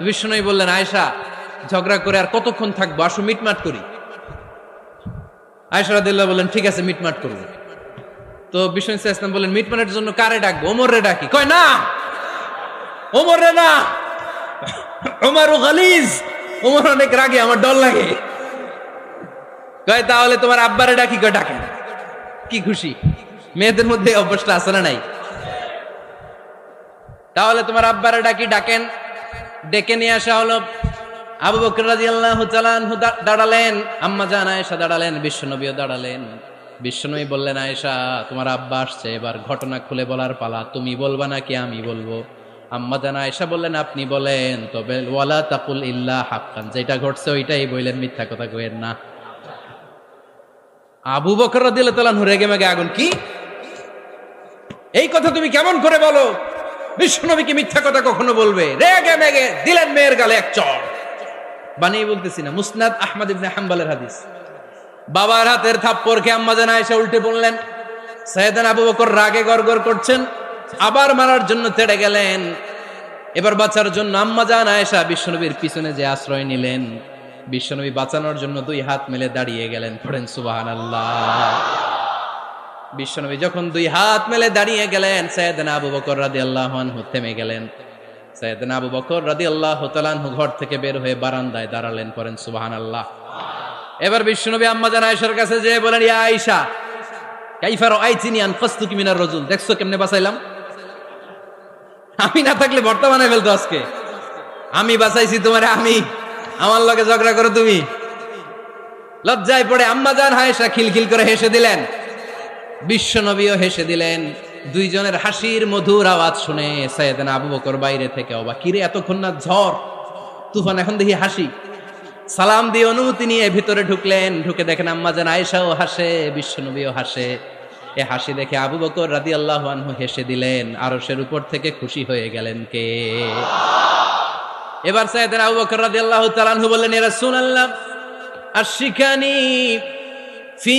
বিশ্বনবী বললেন, আয়েশা ঝগড়া করে আর কতক্ষণ থাকবো, আসো মিটমাট করি। আয়েশা রাদিয়াল্লাহু বললেন, ঠিক আছে মিটমাট করবো। তো বিশ্বনবী সাল্লাল্লাহু আলাইহি ওয়াসাল্লাম বললেন, মিটমাটের জন্য কারে ডাকবো? ওমর রে ডাকি। কয় না, ওমর রে না, ওমর গালিজ, ওমর অনেক রাগে, আমার ডর লাগে। কয় তাহলে তোমার আব্বারে ডাকি। কয় ডাকেন। কি খুশি, মেয়েদের মধ্যে অভ্যাসটা আছে না নাই? তাহলে তোমার আব্বারে ডাকি, ডাকেন। ডেকে নিয়ে আসা হলো। আবু বকর রাদিয়াল্লাহু তাআলা আনহু দাঁড়ালেন, আম্মা জান আয়েশা দাঁড়ালেন, বিশ্বনবীও দাঁড়ালেন। বিশ্বনবী বললেন, আয়েশা তোমার আব্বা আসছে, এবার ঘটনা খুলে বলার পালা, তুমি বলবা নাকি আমি বলবো? আম্মা জান আয়েশা বললেন, আপনি বলেন, তবে ওয়ালা তাকুল ইল্লা হাক্কান, যেটা ঘটছে ওইটাই বললেন, মিথ্যা কথা কইেন না। আবু বকর রাদিয়াল্লাহু তাআলা আনহু রেগে মেগে আগুন। কি, এই কথা তুমি কেমন করে বলো? বিশ্বনবী কি মিথ্যা কথা কখনো বলবে? রেগে মেগে দিলেন মেয়ের গালে এক চড়। বানিয়ে বলতেছি না, মুসনাদ আহমদ ইবনে হাম্বলের হাদিস। বাবার হাতের থাপ্পড় খেয়ে আম্মা জান আয়েশা উল্টে পড়লেন। সাইয়েদনা আবু বকর রাগে গড়গড় করছেন, আবার মারার জন্য তেড়ে গেলেন। এবার বাঁচার জন্য আম্মা জান আয়েশা বিশ্বনবীর পিছনে যে আশ্রয় নিলেন, বিশ্বনবী বাঁচানোর জন্য দুই হাত মেলে দাঁড়িয়ে গেলেন। পড়েন সুবহানাল্লাহ। বিশ্বনবী যখন দুই হাত মেলে দাঁড়িয়ে গেলেন, সাইয়েদনা আবু বকর রাদিয়াল্লাহু আনহু থেমে গেলেন। সাইয়েদনা আবু বকর রাদিয়াল্লাহু তাআলা আনহু ঘর থেকে বের হয়ে বারান্দায় দাঁড়ালেন। পড়েন সুবহানাল্লাহ। এবার বিশ্বনবী আম্মা জান আয়েশার কাছে যেয়ে বলেন, ইয়া আয়েশা কাইফা রাআইতিনি আনকাসতুকি মিনার রাজুল, দেখছো কেমনে বাঁচাইলাম? আমি না থাকলে ভর্তা বানাই ফেলতো আজকে। আমি বাঁচাইছি তোমারে, আমি, আমার লগে ঝগড়া করো তুমি। লজ্জায় পড়ে আম্মা জান আয়েশা খিলখিল করে হেসে দিলেন, বিশ্বনবীও হেসে দিলেন। দুইজনের হাসির মধুর আওয়াজ শুনে সাইয়েদনা আবু বকর বাইরে থেকে অবাক, কিরে এতক্ষণ না ঝড় তুফান, এখন দেখি হাসি। সালাম দিয়ে অনুমতি নিয়ে ভিতরে ঢুকলেন। ঢুকে দেখেন আম্মা জান আয়েশাও হাসে, বিশ্বনবীও হাসে। এ হাসি দেখে আবু বকর রাদিয়াল্লাহু আনহু হেসে দিলেন। আরশের উপর থেকে খুশি হয়ে গেলেন কে? এবার সাইয়েদনা আবু বকর রাদিয়াল্লাহু তাআলা আনহু বললেন, ইয়া রাসূলুল্লাহ আশিকানি ফি